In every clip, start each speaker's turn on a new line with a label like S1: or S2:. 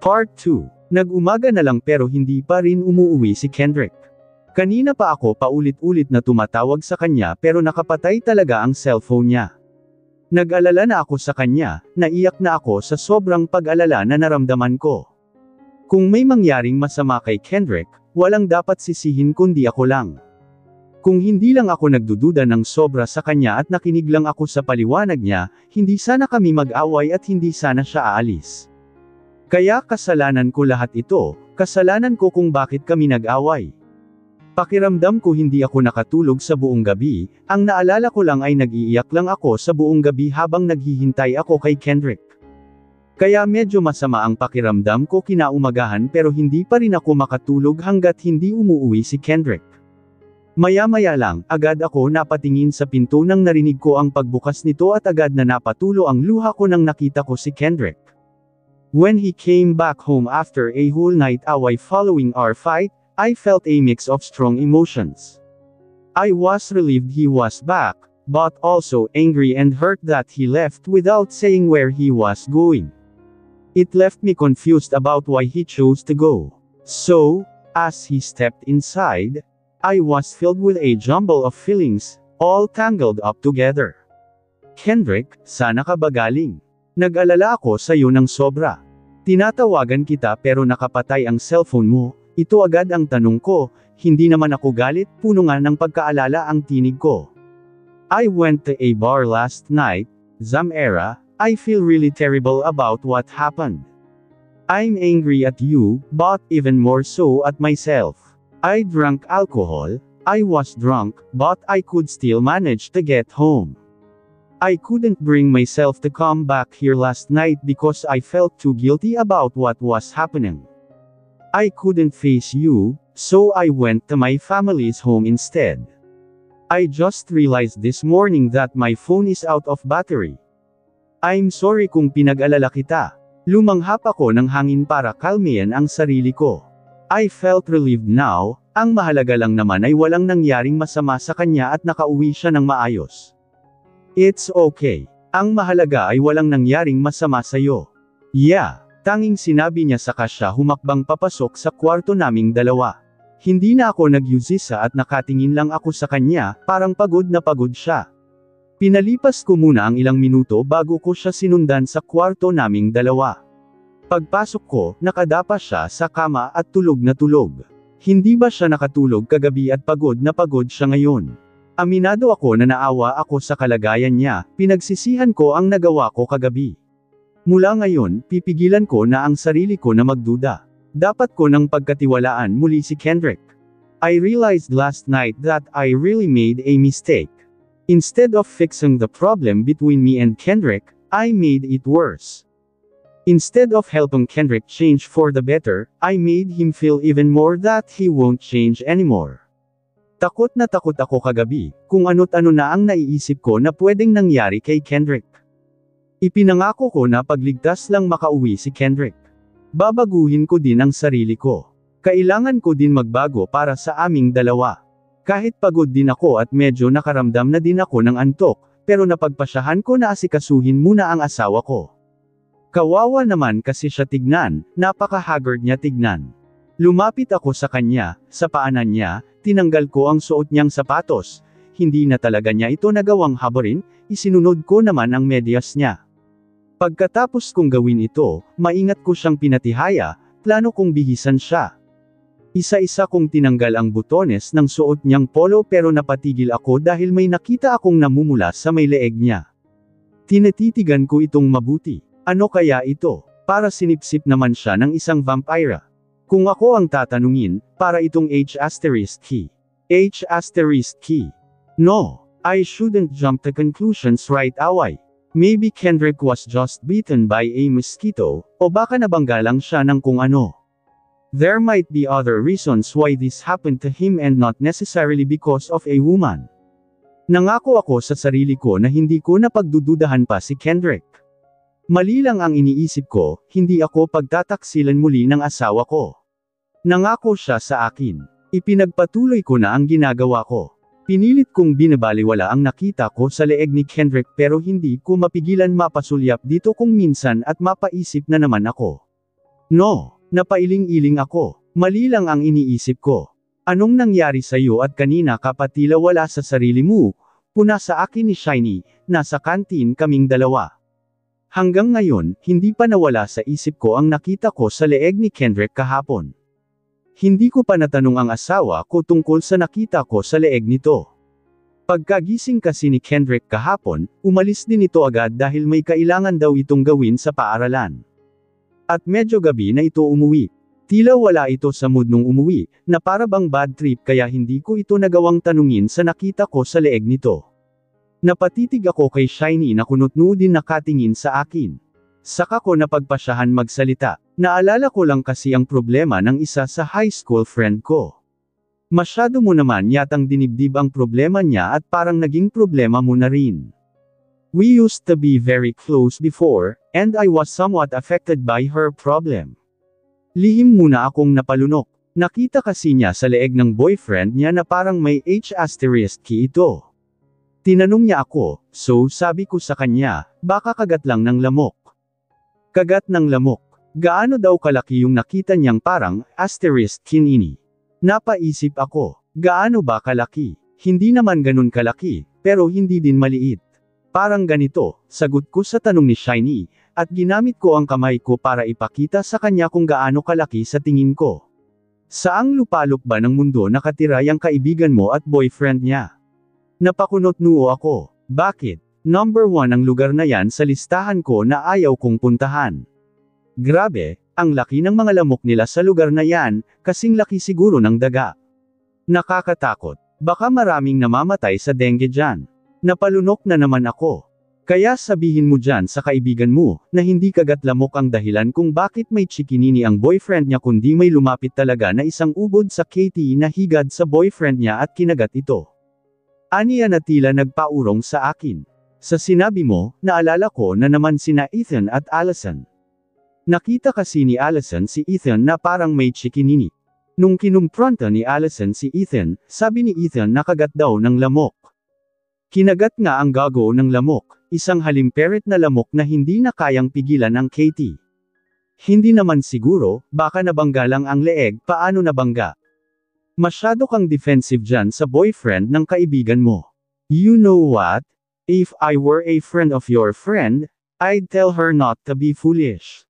S1: Part 2. Nag-umaga na lang pero hindi pa rin umuuwi si Kendrick. Kanina pa ako paulit-ulit na tumatawag sa kanya pero nakapatay talaga ang cellphone niya. Nag-alala na ako sa kanya, naiyak na ako sa sobrang pag-alala na naramdaman ko. Kung may mangyaring masama kay Kendrick, walang dapat sisihin kundi ako lang. Kung hindi lang ako nagdududa ng sobra sa kanya at nakinig lang ako sa paliwanag niya, hindi sana kami mag-away at hindi sana siya aalis. Kaya kasalanan ko lahat ito, kasalanan ko kung bakit kami nag-away. Pakiramdam ko hindi ako nakatulog sa buong gabi, ang naalala ko lang ay nag-iiyak lang ako sa buong gabi habang naghihintay ako kay Kendrick. Kaya medyo masama ang pakiramdam ko kinaumagahan pero hindi pa rin ako makatulog hanggat hindi umuuwi si Kendrick. Maya-maya lang, agad ako napatingin sa pinto nang narinig ko ang pagbukas nito at agad na napatulo ang luha ko nang nakita ko si Kendrick. When he came back home after a whole night away following our fight, I felt a mix of strong emotions. I was relieved he was back, but also angry and hurt that he left without saying where he was going. It left me confused about why he chose to go. So, as he stepped inside, I was filled with a jumble of feelings, all tangled up together. Kendrick, sana ka ba galing? Nag-alala ako sa iyo ng sobra. Tinatawagan kita pero nakapatay ang cellphone mo, ito agad ang tanong ko, hindi naman ako galit, puno nga ng pagkaalala ang tinig ko. I went to a bar last night, Zamera, I feel really terrible about what happened. I'm angry at you, but even more so at myself. I drank alcohol, I was drunk, but I could still manage to get home. I couldn't bring myself to come back here last night because I felt too guilty about what was happening. I couldn't face you, so I went to my family's home instead. I just realized this morning that my phone is out of battery. I'm sorry kung pinag-alala kita. Lumanghap ako ng hangin para kalmihan ang sarili ko. I felt relieved now, ang mahalaga lang naman ay walang nangyaring masama sa kanya at nakauwi siya ng maayos. It's okay. Ang mahalaga ay walang nangyaring masama sa'yo. Yeah, tanging sinabi niya saka siya humakbang papasok sa kwarto naming dalawa. Hindi na ako nagyusisa at nakatingin lang ako sa kanya, parang pagod na pagod siya. Pinalipas ko muna ang ilang minuto bago ko siya sinundan sa kwarto naming dalawa. Pagpasok ko, nakadapa siya sa kama at tulog na tulog. Hindi ba siya nakatulog kagabi at pagod na pagod siya ngayon? Aminado ako na naawa ako sa kalagayan niya, pinagsisihan ko ang nagawa ko kagabi. Mula ngayon, pipigilan ko na ang sarili ko na magduda. Dapat ko nang pagkatiwalaan muli si Kendrick. I realized last night that I really made a mistake. Instead of fixing the problem between me and Kendrick, I made it worse. Instead of helping Kendrick change for the better, I made him feel even more that he won't change anymore. Takot na takot ako kagabi, kung ano't ano na ang naiisip ko na pwedeng nangyari kay Kendrick. Ipinangako ko na pagligtas lang makauwi si Kendrick. Babaguhin ko din ang sarili ko. Kailangan ko din magbago para sa aming dalawa. Kahit pagod din ako at medyo nakaramdam na din ako ng antok, pero napagpasyahan ko na asikasuhin muna ang asawa ko. Kawawa naman kasi siya tignan, napaka-haggard niya tignan. Lumapit ako sa kanya, sa paanan niya, tinanggal ko ang suot niyang sapatos, hindi na talaga niya ito nagawang habarin, isinunod ko naman ang medyas niya. Pagkatapos kong gawin ito, maingat ko siyang pinatihaya, plano kong bihisan siya. Isa-isa kong tinanggal ang butones ng suot niyang polo pero napatigil ako dahil may nakita akong namumula sa may leeg niya. Tinatitigan ko itong mabuti. Ano kaya ito? Para sinipsip naman siya ng isang vampira. Kung ako ang tatanungin, para itong H*key. H*key. No, I shouldn't jump to conclusions right away. Maybe Kendrick was just bitten by a mosquito, o baka nabangga lang siya ng kung ano. There might be other reasons why this happened to him and not necessarily because of a woman. Nangako ako sa sarili ko na hindi ko napagdududahan pa si Kendrick. Mali lang ang iniisip ko, hindi ako pagtataksilan muli ng asawa ko. Nangako siya sa akin. Ipinagpatuloy ko na ang ginagawa ko. Pinilit kong binabaliwala ang nakita ko sa leeg ni Kendrick pero hindi ko mapigilan mapasulyap dito kung minsan at mapaisip na naman ako. No, napailing-iling ako. Mali lang ang iniisip ko. Anong nangyari sa'yo at kanina ka pa tila wala sa sarili mo? Puna sa akin ni Shiny, nasa kantin kaming dalawa. Hanggang ngayon, hindi pa nawala sa isip ko ang nakita ko sa leeg ni Kendrick kahapon. Hindi ko pa natanong ang asawa ko tungkol sa nakita ko sa leeg nito. Pagkagising kasi ni Kendrick kahapon, umalis din ito agad dahil may kailangan daw itong gawin sa paaralan. At medyo gabi na ito umuwi. Tila wala ito sa mood nung umuwi, na para bang bad trip kaya hindi ko ito nagawang tanungin sa nakita ko sa leeg nito. Napatitig ako kay Shiny na kunot-noo din nakatingin sa akin. Saka ko napagpasyahan magsalita. Naalala ko lang kasi ang problema ng isa sa high school friend ko. Masyado mo naman yatang dinibdib ang problema niya at parang naging problema mo na rin. We used to be very close before, and I was somewhat affected by her problem. Lihim muna akong napalunok. Nakita kasi niya sa leeg ng boyfriend niya na parang may H** ito. Tinanong niya ako, so sabi ko sa kanya, baka kagat lang ng lamok. Kagat ng lamok. Gaano daw kalaki yung nakita niyang parang **kinini? Napaisip ako, gaano ba kalaki? Hindi naman ganun kalaki, pero hindi din maliit. Parang ganito, sagot ko sa tanong ni Shiny, at ginamit ko ang kamay ko para ipakita sa kanya kung gaano kalaki sa tingin ko. Saang lupalop ba ng mundo nakatira yung kaibigan mo at boyfriend niya? Napakunot-noo ako. Bakit? Number 1 ang lugar na yan sa listahan ko na ayaw kong puntahan. Grabe, ang laki ng mga lamok nila sa lugar na yan, kasing laki siguro ng daga. Nakakatakot. Baka maraming namamatay sa dengue dyan. Napalunok na naman ako. Kaya sabihin mo dyan sa kaibigan mo, na hindi kagat lamok ang dahilan kung bakit may chikinini ang boyfriend niya kundi may lumapit talaga na isang ubod sa Katie na higad sa boyfriend niya at kinagat ito. Aniya na tila nagpaurong sa akin. Sa sinabi mo, naalala ko na naman sina Ethan at Allison. Nakita kasi ni Allison si Ethan na parang may chikinini. Nung kinumpronta ni Allison si Ethan, sabi ni Ethan na kagat daw ng lamok. Kinagat nga ang gago ng lamok, isang halimperet na lamok na hindi na kayang pigilan ang Katie. Hindi naman siguro, baka nabangga lang ang leeg, paano nabangga? Masyado kang defensive dyan sa boyfriend ng kaibigan mo. You know what? If I were a friend of your friend, I'd tell her not to be foolish.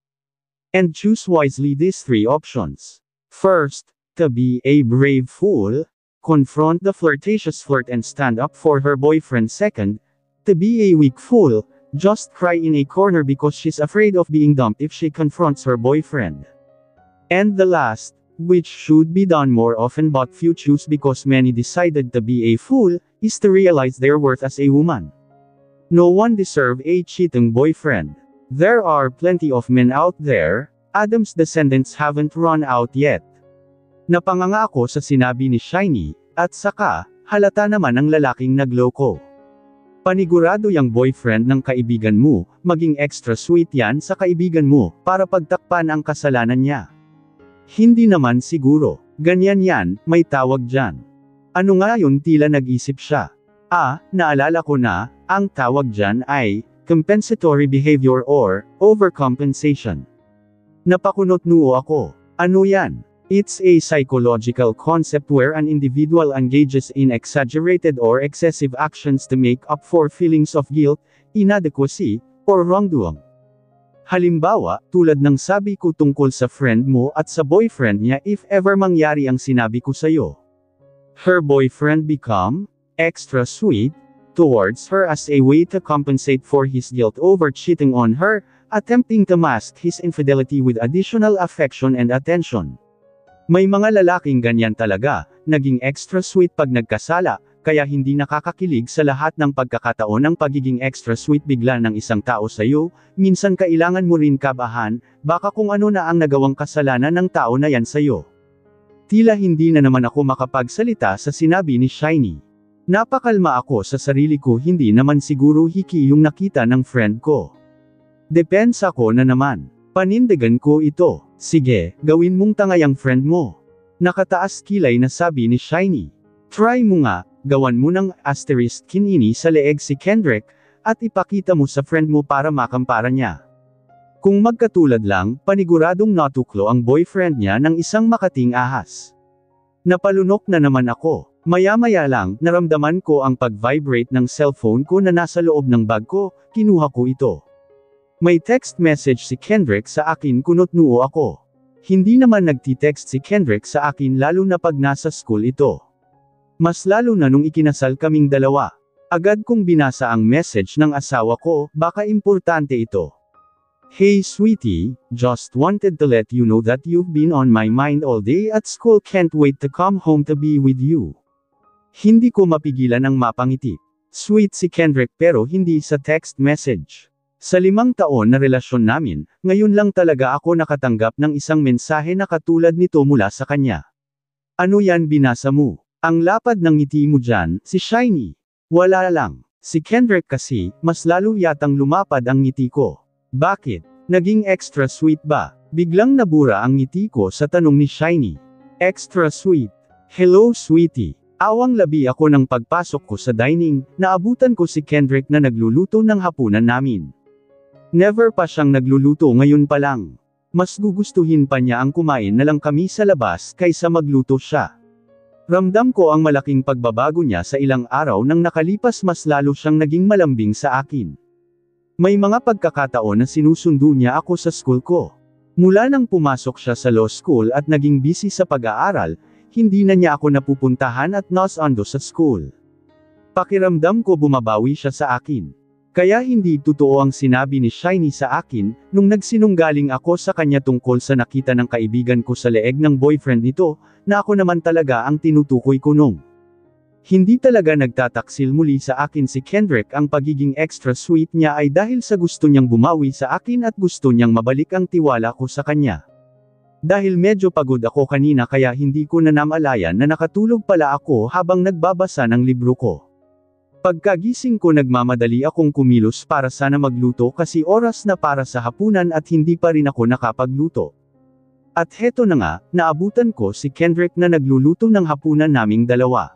S1: And choose wisely these 3 options. First, to be a brave fool, confront the flirtatious flirt and stand up for her boyfriend. Second, to be a weak fool, just cry in a corner because she's afraid of being dumped if she confronts her boyfriend. And the last, which should be done more often but few choose because many decided to be a fool, is to realize their worth as a woman. No one deserves a cheating boyfriend. There are plenty of men out there, Adam's descendants haven't run out yet. Napanganga ako sa sinabi ni Shiny, at saka, halata naman ang lalaking nagloko. Panigurado yang boyfriend ng kaibigan mo, maging extra sweet yan sa kaibigan mo, para pagtakpan ang kasalanan niya. Hindi naman siguro, ganyan yan, may tawag dyan. Ano nga yun tila nag-isip siya? Naalala ko na, ang tawag dyan ay, compensatory behavior or, overcompensation. Napakunot-noo ako. Ano yan? It's a psychological concept where an individual engages in exaggerated or excessive actions to make up for feelings of guilt, inadequacy, or wrongdoing. Halimbawa, tulad ng sabi ko tungkol sa friend mo at sa boyfriend niya if ever mangyari ang sinabi ko sa'yo. Her boyfriend become extra sweet towards her as a way to compensate for his guilt over cheating on her, attempting to mask his infidelity with additional affection and attention. May mga lalaking ganyan talaga, naging extra sweet pag nagkasala, kaya hindi nakakakilig sa lahat ng pagkakataon ang pagiging extra sweet bigla ng isang tao sa'yo, minsan kailangan mo rin kabahan, baka kung ano na ang nagawang kasalanan ng tao na yan sa'yo. Tila hindi na naman ako makapagsalita sa sinabi ni Shiny. Napakalma ako sa sarili ko, hindi naman siguro hiki yung nakita ng friend ko. Depensa ko na naman. Panindigan ko ito. Sige, gawin mong tangayang friend mo. Nakataas kilay na sabi ni Shiny. Try mo nga, gawan mo ng *kinini sa leeg si Kendrick, at ipakita mo sa friend mo para makampara niya. Kung magkatulad lang, paniguradong natuklo ang boyfriend niya ng isang makating ahas. Napalunok na naman ako. Maya-maya lang, naramdaman ko ang pag-vibrate ng cellphone ko na nasa loob ng bag ko, kinuha ko ito. May text message si Kendrick sa akin kunot-noo ako. Hindi naman nagti-text si Kendrick sa akin lalo na pag nasa school ito. Mas lalo na nung ikinasal kaming dalawa. Agad kong binasa ang message ng asawa ko, baka importante ito. Hey sweetie, just wanted to let you know that you've been on my mind all day at school, can't wait to come home to be with you. Hindi ko mapigilan ang mapangiti. Sweet si Kendrick pero hindi sa text message. Sa 5 taon na relasyon namin, ngayon lang talaga ako nakatanggap ng isang mensahe na katulad nito mula sa kanya. Ano yan binasa mo? Ang lapad ng ngiti mo dyan, si Shiny. Wala lang. Si Kendrick kasi, mas lalo yatang lumapad ang ngiti ko. Bakit? Naging extra sweet ba? Biglang nabura ang ngiti ko sa tanong ni Shiny. Extra sweet. Hello sweetie. Awang labi ako ng pagpasok ko sa dining, naabutan ko si Kendrick na nagluluto ng hapunan namin. Never pa siyang nagluluto ngayon pa lang. Mas gugustuhin pa niya ang kumain na lang kami sa labas kaysa magluto siya. Ramdam ko ang malaking pagbabago niya sa ilang araw nang nakalipas, mas lalo siyang naging malambing sa akin. May mga pagkakataon na sinusundo niya ako sa school ko. Mula nang pumasok siya sa law school at naging busy sa pag-aaral, hindi na niya ako napupuntahan at nas-ando sa school. Pakiramdam ko bumabawi siya sa akin. Kaya hindi totoo ang sinabi ni Shiny sa akin, nung nagsinunggaling ako sa kanya tungkol sa nakita ng kaibigan ko sa leeg ng boyfriend nito, na ako naman talaga ang tinutukoy ko nung. Hindi talaga nagtataksil muli sa akin si Kendrick, ang pagiging extra sweet niya ay dahil sa gusto niyang bumawi sa akin at gusto niyang mabalik ang tiwala ko sa kanya. Dahil medyo pagod ako kanina kaya hindi ko na namalayan na nakatulog pala ako habang nagbabasa ng libro ko. Pagkagising ko nagmamadali akong kumilos para sana magluto kasi oras na para sa hapunan at hindi pa rin ako nakapagluto. At heto na nga, naabutan ko si Kendrick na nagluluto ng hapunan naming dalawa.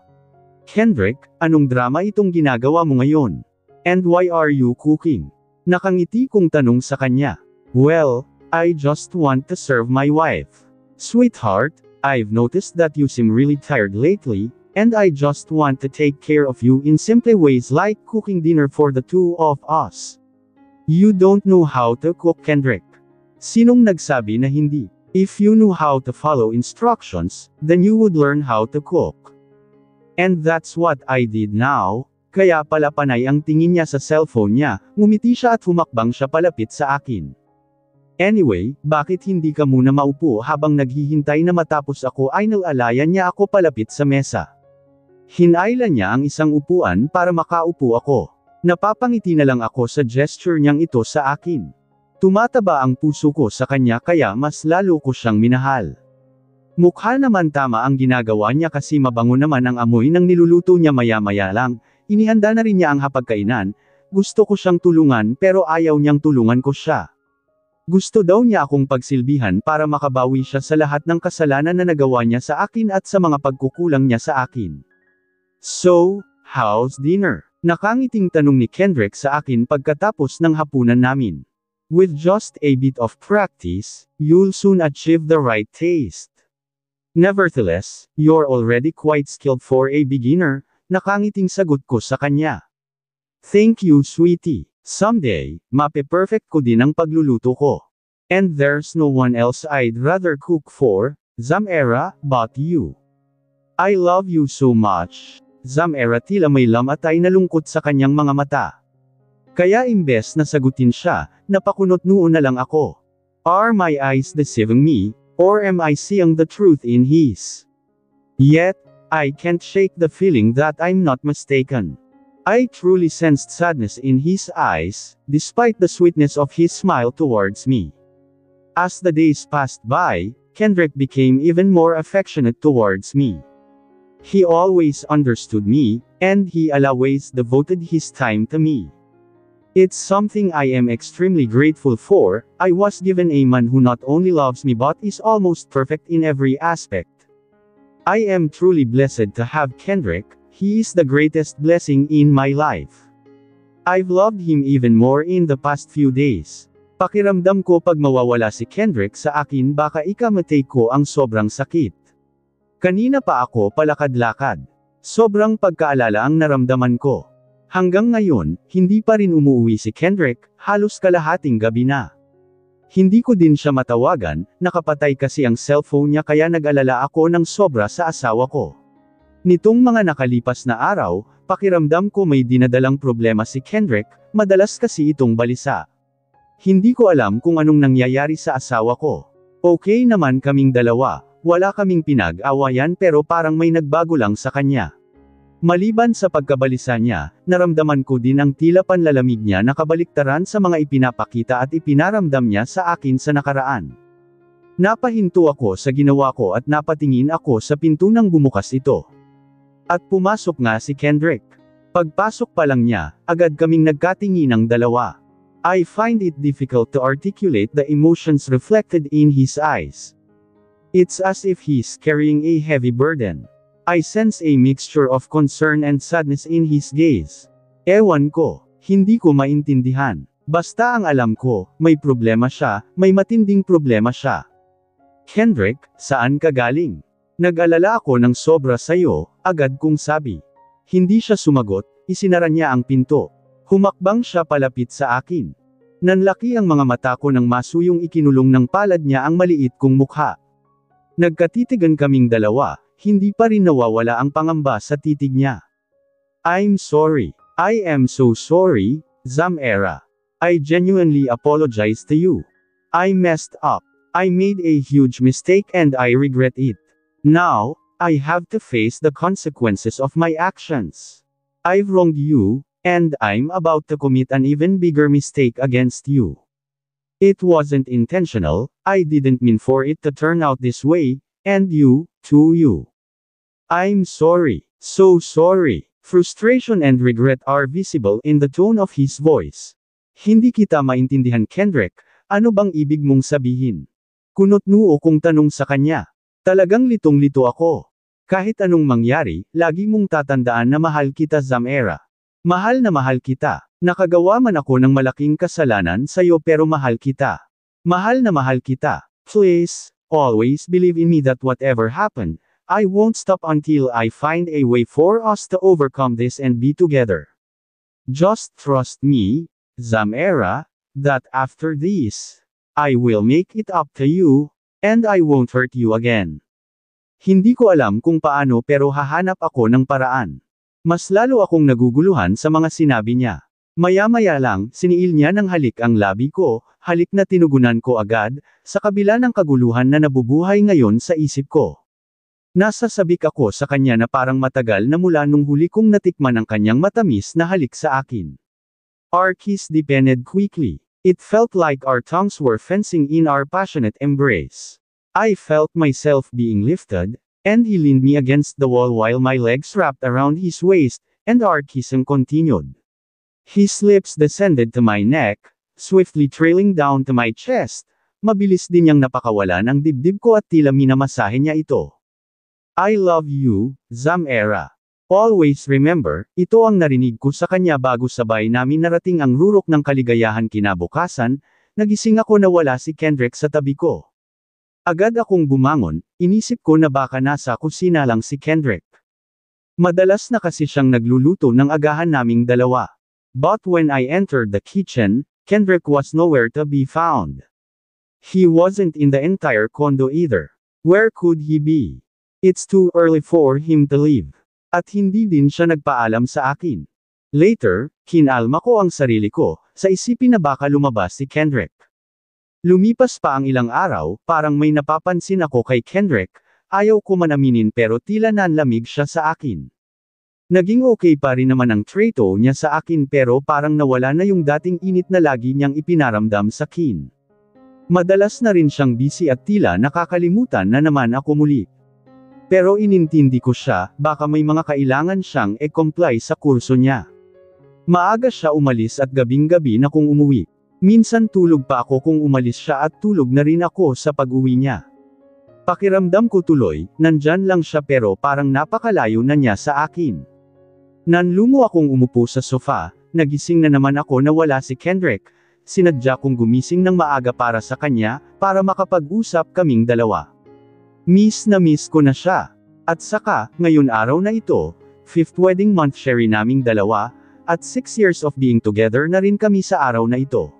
S1: Kendrick, anong drama itong ginagawa mo ngayon? And why are you cooking? Nakangiti kong tanong sa kanya. Well, I just want to serve my wife. Sweetheart, I've noticed that you seem really tired lately, and I just want to take care of you in simple ways like cooking dinner for the two of us. You don't know how to cook, Kendrick. Sinong nagsabi na hindi? If you knew how to follow instructions, then you would learn how to cook. And that's what I did now. Kaya pala panay ang tingin niya sa cellphone niya, ngumiti siya at humakbang siya palapit sa akin. Anyway, bakit hindi ka muna maupo habang naghihintay na matapos ako? Ay nalalayan niya ako palapit sa mesa. Hinailan niya ang isang upuan para makaupo ako. Napapangiti na lang ako sa gesture niyang ito sa akin. Tumataba ang puso ko sa kanya kaya mas lalo ko siyang minahal. Mukha naman tama ang ginagawa niya kasi mabango naman ang amoy ng niluluto niya. Maya-maya lang, inihanda na rin niya ang hapagkainan. Gusto ko siyang tulungan pero ayaw niyang tulungan ko siya. Gusto daw niya akong pagsilbihan para makabawi siya sa lahat ng kasalanan na nagawa niya sa akin at sa mga pagkukulang niya sa akin. So, how's dinner? Nakangiting tanong ni Kendrick sa akin pagkatapos ng hapunan namin. With just a bit of practice, you'll soon achieve the right taste. Nevertheless, you're already quite skilled for a beginner, nakangiting sagot ko sa kanya. Thank you sweetie. Someday, mape-perfect ko din ang pagluluto ko. And there's no one else I'd rather cook for, Zamera, but you. I love you so much. Zamera, tila may lamatay na lungkot sa kanyang mga mata. Kaya imbes na sagutin siya, napakunot-noo na lang ako. Are my eyes deceiving me, or am I seeing the truth in his? Yet, I can't shake the feeling that I'm not mistaken. I truly sensed sadness in his eyes, despite the sweetness of his smile towards me. As the days passed by, Kendrick became even more affectionate towards me. He always understood me, and he always devoted his time to me. It's something I am extremely grateful for. I was given a man who not only loves me but is almost perfect in every aspect. I am truly blessed to have Kendrick. He is the greatest blessing in my life. I've loved him even more in the past few days. Pakiramdam ko pag mawawala si Kendrick sa akin baka ikamatay ko ang sobrang sakit. Kanina pa ako palakad-lakad. Sobrang pagkaalala ang naramdaman ko. Hanggang ngayon, hindi pa rin umuwi si Kendrick, halos kalahating gabi na. Hindi ko din siya matawagan, nakapatay kasi ang cellphone niya kaya nag-alala ako ng sobra sa asawa ko. Nitong mga nakalipas na araw, pakiramdam ko may dinadalang problema si Kendrick, madalas kasi itong balisa. Hindi ko alam kung anong nangyayari sa asawa ko. Okay naman kaming dalawa, wala kaming pinag-awayan pero parang may nagbago lang sa kanya. Maliban sa pagkabalisa niya, naramdaman ko din ang tila panlalamig niya na kabaliktaran sa mga ipinapakita at ipinaramdam niya sa akin sa nakaraan. Napahinto ako sa ginawa ko at napatingin ako sa pinto nang bumukas ito. At pumasok nga si Kendrick. Pagpasok pa lang niya, agad kaming nagkatingin ng dalawa. I find it difficult to articulate the emotions reflected in his eyes. It's as if he's carrying a heavy burden. I sense a mixture of concern and sadness in his gaze. Ewan ko, hindi ko maintindihan. Basta ang alam ko, may problema siya, may matinding problema siya. Kendrick, saan ka galing? Nag-alala ako ng sobra sa'yo, agad kong sabi. Hindi siya sumagot, isinara niya ang pinto. Humakbang siya palapit sa akin. Nanlaki ang mga mata ko nang masuyong ikinulong ng palad niya ang maliit kong mukha. Nagkatitigan kaming dalawa, hindi pa rin nawawala ang pangamba sa titig niya. I'm sorry. I am so sorry, Zamera. I genuinely apologize to you. I messed up. I made a huge mistake and I regret it. Now, I have to face the consequences of my actions. I've wronged you, and I'm about to commit an even bigger mistake against you. It wasn't intentional, I didn't mean for it to turn out this way, and you, too you. I'm sorry, so sorry. Frustration and regret are visible in the tone of his voice. Hindi kita maintindihan Kendrick, ano bang ibig mong sabihin? Kunot-noo kong tanong sa kanya. Talagang litong-lito ako. Kahit anong mangyari, lagi mong tatandaan na mahal kita Zamera. Mahal na mahal kita. Nakagawa man ako ng malaking kasalanan sa'yo pero mahal kita. Mahal na mahal kita. Please, always believe in me that whatever happened, I won't stop until I find a way for us to overcome this and be together. Just trust me, Zamera, that after this, I will make it up to you, and I won't hurt you again. Hindi ko alam kung paano pero hahanap ako ng paraan. Mas lalo akong naguguluhan sa mga sinabi niya. Maya-maya lang, siniil niya ng halik ang labi ko, halik na tinugunan ko agad, sa kabila ng kaguluhan na nabubuhay ngayon sa isip ko. Nasasabik ako sa kanya na parang matagal na mula nung huli kong natikman ang kanyang matamis na halik sa akin. Our kiss deepened quickly. It felt like our tongues were fencing in our passionate embrace. I felt myself being lifted, and he leaned me against the wall while my legs wrapped around his waist, and our kissing continued. His lips descended to my neck, swiftly trailing down to my chest. Mabilis din niyang napakawalan ang dibdib ko at tila minamasahe niya ito. I love you, Zamera. Always remember, ito ang narinig ko sa kanya bago sabay namin narating ang rurok ng kaligayahan kinabukasan, nagising ako na wala si Kendrick sa tabi ko. Agad akong bumangon, inisip ko na baka nasa kusina lang si Kendrick. Madalas na kasi siyang nagluluto ng agahan naming dalawa. But when I entered the kitchen, Kendrick was nowhere to be found. He wasn't in the entire condo either. Where could he be? It's too early for him to leave. At hindi din siya nagpaalam sa akin. Later, kinalma ko ang sarili ko, sa isipin na baka lumabas si Kendrick. Lumipas pa ang ilang araw, parang may napapansin ako kay Kendrick, ayaw ko man aminin pero tila nanlamig siya sa akin. Naging okay pa rin naman ang trato niya sa akin pero parang nawala na yung dating init na lagi niyang ipinaramdam sa akin. Madalas na rin siyang busy at tila nakakalimutan na naman ako muli. Pero inintindi ko siya, baka may mga kailangan siyang e-comply sa kurso niya. Maaga siya umalis at gabing-gabi na kung umuwi. Minsan tulog pa ako kung umalis siya at tulog na rin ako sa pag-uwi niya. Pakiramdam ko tuloy, nandyan lang siya pero parang napakalayo na niya sa akin. Nanlumo akong umupo sa sofa, nagising na naman ako na wala si Kendrick, sinadya kong gumising ng maaga para sa kanya, para makapag-usap kaming dalawa. Miss na miss ko na siya. At saka, ngayon araw na ito, 5th wedding month sherry naming dalawa, at 6 years of being together na rin kami sa araw na ito.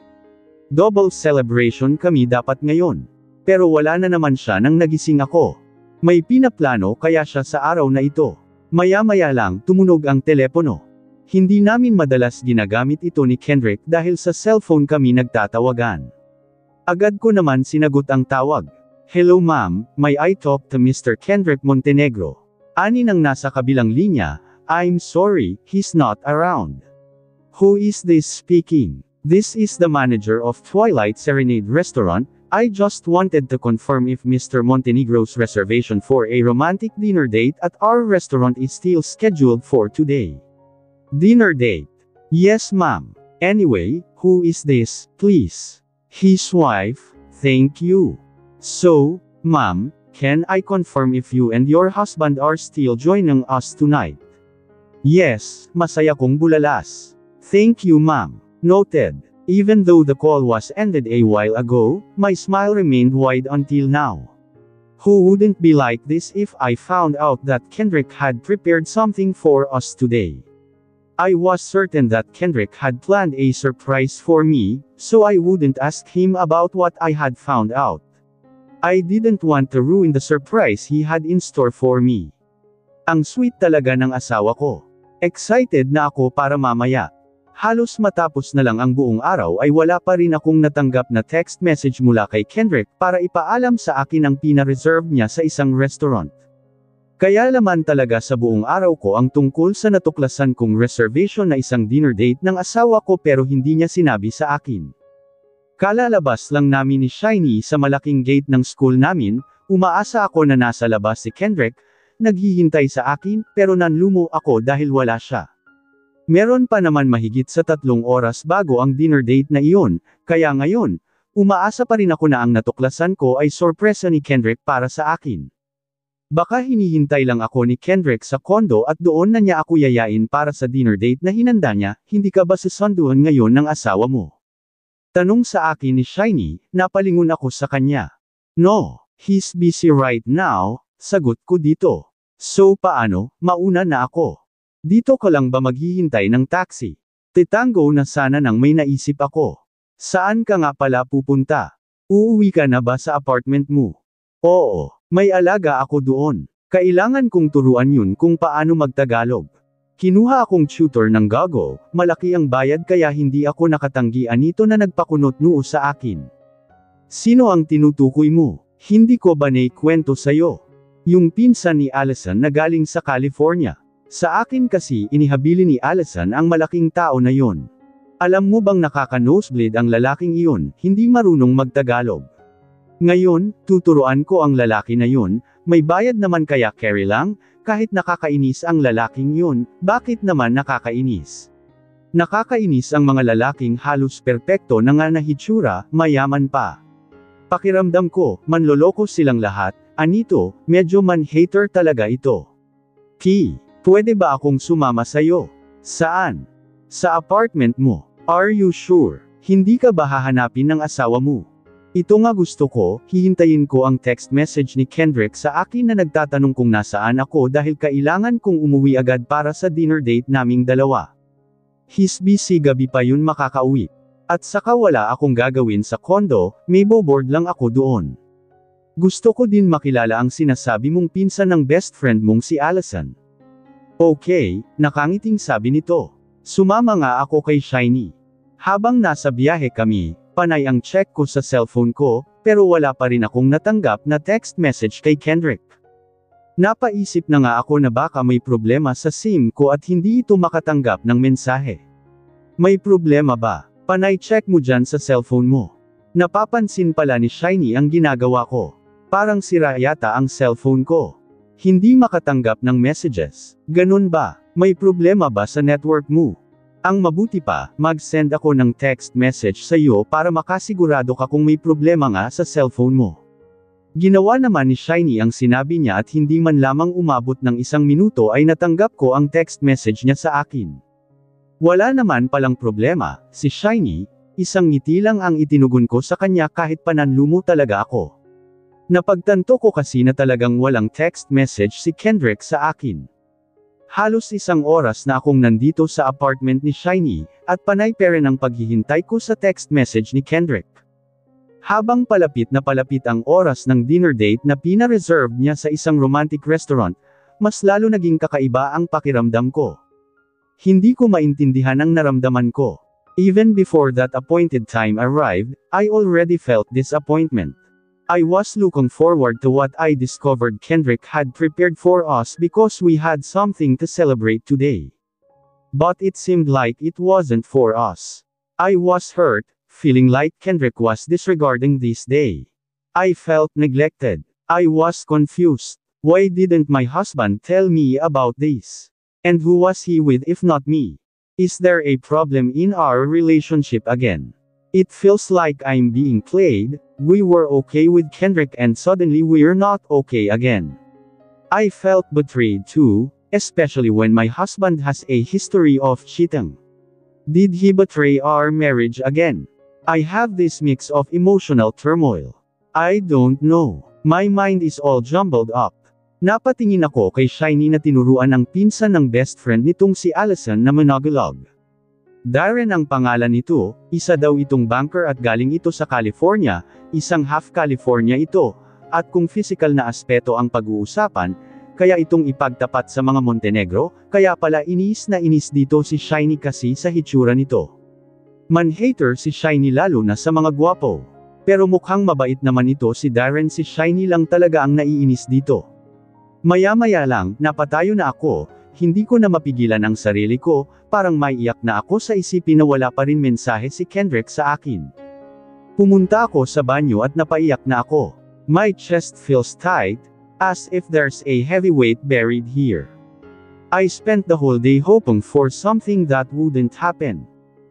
S1: Double celebration kami dapat ngayon. Pero wala na naman siya nang nagising ako. May pinaplano kaya siya sa araw na ito. Maya-maya lang, tumunog ang telepono. Hindi namin madalas ginagamit ito ni Kendrick dahil sa cellphone kami nagtatawagan. Agad ko naman sinagot ang tawag. Hello ma'am, may I talk to Mr. Kendrick Montenegro? Ani nang nasa kabilang linya, I'm sorry, he's not around. Who is this speaking? This is the manager of Twilight Serenade Restaurant. I just wanted to confirm if Mr. Montenegro's reservation for a romantic dinner date at our restaurant is still scheduled for today. Dinner date? Yes ma'am. Anyway, who is this, please? His wife, thank you. So, ma'am, can I confirm if you and your husband are still joining us tonight? Yes, masaya kong bulalas. Thank you ma'am. Noted. Even though the call was ended a while ago, my smile remained wide until now. Who wouldn't be like this if I found out that Kendrick had prepared something for us today? I was certain that Kendrick had planned a surprise for me, so I wouldn't ask him about what I had found out. I didn't want to ruin the surprise he had in store for me. Ang sweet talaga ng asawa ko. Excited na ako para mamaya. Halos matapos na lang ang buong araw ay wala pa rin akong natanggap na text message mula kay Kendrick para ipaalam sa akin ang pina-reserve niya sa isang restaurant. Kaya laman talaga sa buong araw ko ang tungkol sa natuklasan kong reservation na isang dinner date ng asawa ko pero hindi niya sinabi sa akin. Kalalabas lang namin ni Shiny sa malaking gate ng school namin, umaasa ako na nasa labas si Kendrick, naghihintay sa akin pero nanlumo ako dahil wala siya. Meron pa naman mahigit sa 3 oras bago ang dinner date na iyon, kaya ngayon, umaasa pa rin ako na ang natuklasan ko ay sorpresa ni Kendrick para sa akin. Baka hinihintay lang ako ni Kendrick sa kondo at doon na niya ako yayain para sa dinner date na hinanda niya, hindi ka ba susunduan ngayon ng asawa mo? Tanong sa akin ni Shiny, napalingon ako sa kanya. No, he's busy right now, sagot ko dito. So paano, mauna na ako. Dito ka lang ba maghihintay ng taxi? Titango na sana nang may naisip ako. Saan ka nga pala pupunta? Uuwi ka na ba sa apartment mo? Oo, may alaga ako doon. Kailangan kong turuan yun kung paano magtagalog. Kinuha akong tutor ng Gago, malaki ang bayad kaya hindi ako nakatanggian nito na nagpakunot noo sa akin. Sino ang tinutukoy mo? Hindi ko ba naikwento sa'yo? Yung pinsan ni Allison na galing sa California. Sa akin kasi inihabili ni Allison ang malaking tao na yon. Alam mo bang nakaka-nosebleed ang lalaking iyon, hindi marunong magtagalog. Ngayon, tuturuan ko ang lalaki na yun, may bayad naman kaya carry lang, kahit nakakainis ang lalaking yun, bakit naman nakakainis? Nakakainis ang mga lalaking halos perpekto na nga na hitsura, mayaman pa. Pakiramdam ko, manloloko silang lahat, anito, medyo man-hater talaga ito. Pwede ba akong sumama sa'yo? Saan? Sa apartment mo. Are you sure? Hindi ka ba hahanapin ng asawa mo? Ito nga gusto ko, hihintayin ko ang text message ni Kendrick sa akin na nagtatanong kung nasaan ako dahil kailangan kong umuwi agad para sa dinner date naming dalawa. He's busy, gabi pa yun makakauwi. At saka wala akong gagawin sa kondo, may boboard lang ako doon. Gusto ko din makilala ang sinasabi mong pinsan ng best friend mong si Allison. Okay, nakangiting sabi nito. Sumama nga ako kay Shiny. Habang nasa biyahe kami, panay ang check ko sa cellphone ko, pero wala pa rin akong natanggap na text message kay Kendrick. Napaisip na nga ako na baka may problema sa SIM ko at hindi ito makatanggap ng mensahe. May problema ba? Panay check mo dyan sa cellphone mo. Napapansin pala ni Shiny ang ginagawa ko. Parang sira yata ang cellphone ko. Hindi makatanggap ng messages. Ganun ba? May problema ba sa network mo? Ang mabuti pa, mag-send ako ng text message sa iyo para makasigurado ka kung may problema nga sa cellphone mo. Ginawa naman ni Shiny ang sinabi niya at hindi man lamang umabot ng 1 minuto ay natanggap ko ang text message niya sa akin. Wala naman palang problema, si Shiny, Isang ngiti lang ang itinugon ko sa kanya kahit pananlumo talaga ako. Napagtanto ko kasi na talagang walang text message si Kendrick sa akin. Halos 1 oras na akong nandito sa apartment ni Shiny, at panay pa rin ang paghihintay ko sa text message ni Kendrick. Habang palapit na palapit ang oras ng dinner date na pina-reserve niya sa isang romantic restaurant, mas lalo naging kakaiba ang pakiramdam ko. Hindi ko maintindihan ang naramdaman ko. Even before that appointed time arrived, I already felt disappointment. I was looking forward to what I discovered Kendrick had prepared for us because we had something to celebrate today. But it seemed like it wasn't for us. I was hurt, feeling like Kendrick was disregarding this day. I felt neglected. I was confused. Why didn't my husband tell me about this? And who was he with if not me? Is there a problem in our relationship again? It feels like I'm being played. We were okay with Kendrick and suddenly we're not okay again. I felt betrayed too, especially when my husband has a history of cheating. Did he betray our marriage again? I have this mix of emotional turmoil. I don't know. My mind is all jumbled up. Napatingin ako kay Shiny na tinuruan ng pinsan ng best friend nitong si Allison na monologue. Darren ang pangalan nito, isa daw itong banker at galing ito sa California, isang half California ito, at kung physical na aspeto ang pag-uusapan, kaya itong ipagtapat sa mga Montenegro, kaya pala inis na inis dito si Shiny kasi sa hitsura nito. Man-hater si Shiny lalo na sa mga gwapo. Pero mukhang mabait naman ito si Darren, si Shiny lang talaga ang naiinis dito. Maya-maya lang, napatayo na ako, hindi ko na mapigilan ang sarili ko, parang maiiyak na ako sa isipin na wala pa rin mensahe si Kendrick sa akin. Pumunta ako sa banyo at napaiyak na ako. My chest feels tight, as if there's a heavy weight buried here. I spent the whole day hoping for something that wouldn't happen.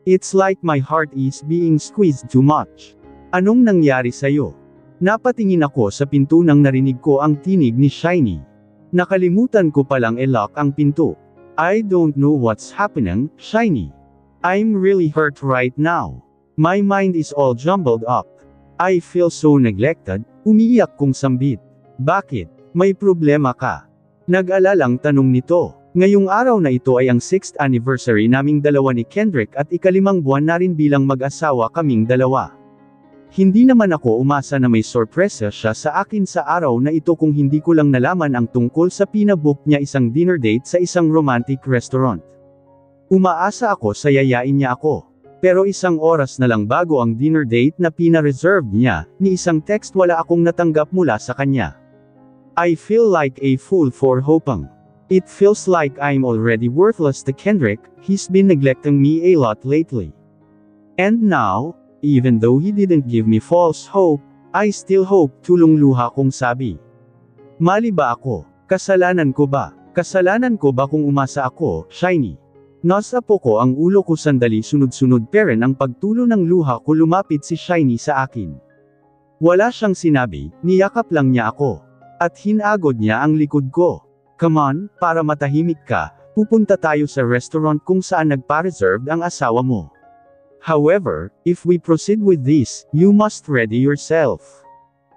S1: It's like my heart is being squeezed too much. Anong nangyari sa'yo? Napatingin ako sa pinto nang narinig ko ang tinig ni Shiny. Nakalimutan ko palang i-lock ang pinto. I don't know what's happening, Shiny. I'm really hurt right now. My mind is all jumbled up. I feel so neglected, umiiyak kong sambit. Bakit? May problema ka? Nag-alalang tanong nito. Ngayong araw na ito ay ang 6th anniversary naming dalawa ni Kendrick at ika-5 buwan na rin bilang mag-asawa kaming dalawa. Hindi naman ako umasa na may sorpresa siya sa akin sa araw na ito kung hindi ko lang nalaman ang tungkol sa pinabook niya isang dinner date sa isang romantic restaurant. Umaasa ako sa yayain niya ako. Pero 1 oras na lang bago ang dinner date na pina-reserve niya, ni isang text wala akong natanggap mula sa kanya. I feel like a fool for hoping. It feels like I'm already worthless to Kendrick, he's been neglecting me a lot lately. And now, even though he didn't give me false hope, I still hope, tulong luha kong sabi. Mali ba ako? Kasalanan ko ba? Kasalanan ko ba kung umasa ako, Shiny? Nasa po ko ang ulo ko sandali, sunod-sunod peren ang pagtulo ng luha ko, lumapit si Shiny sa akin. Wala siyang sinabi, niyakap lang niya ako. At hinagod niya ang likod ko. Come on, para matahimik ka, pupunta tayo sa restaurant kung saan nagpa-reserved ang asawa mo. However, if we proceed with this, you must ready yourself.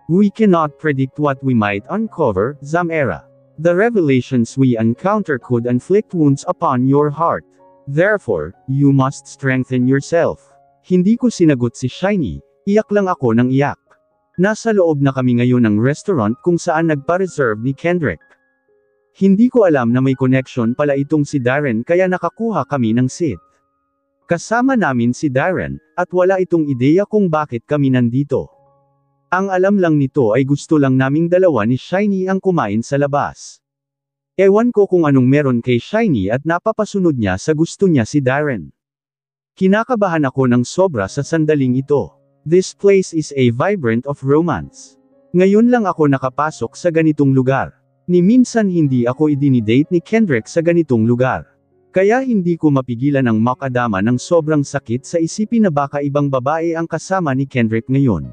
S1: We cannot predict what we might uncover, Zamera. The revelations we encounter could inflict wounds upon your heart. Therefore, you must strengthen yourself. Hindi ko sinagot si Shiny, iyak lang ako ng iyak. Nasa loob na kami ngayon ng restaurant kung saan nagpa-reserve ni Kendrick. Hindi ko alam na may connection pala itong si Darren kaya nakakuha kami ng seat. Kasama namin si Darren, at wala itong ideya kung bakit kami nandito. Ang alam lang nito ay gusto lang naming dalawa ni Shiny ang kumain sa labas. Ewan ko kung anong meron kay Shiny at napapasunod niya sa gusto niya si Darren. Kinakabahan ako ng sobra sa sandaling ito. This place is a vibrant of romance. Ngayon lang ako nakapasok sa ganitong lugar. Ni minsan hindi ako idinidate ni Kendrick sa ganitong lugar. Kaya hindi ko mapigilan ang makadama ng sobrang sakit sa isipin na baka ibang babae ang kasama ni Kendrick ngayon.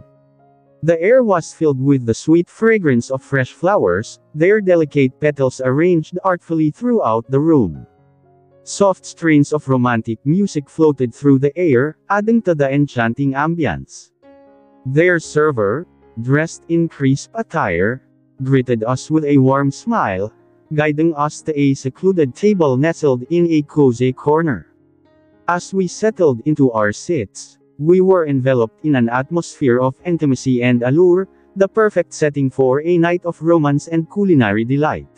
S1: The air was filled with the sweet fragrance of fresh flowers, their delicate petals arranged artfully throughout the room. Soft strains of romantic music floated through the air, adding to the enchanting ambience. Their server, dressed in crisp attire, greeted us with a warm smile, guiding us to a secluded table nestled in a cozy corner. As we settled into our seats, we were enveloped in an atmosphere of intimacy and allure, the perfect setting for a night of romance and culinary delight.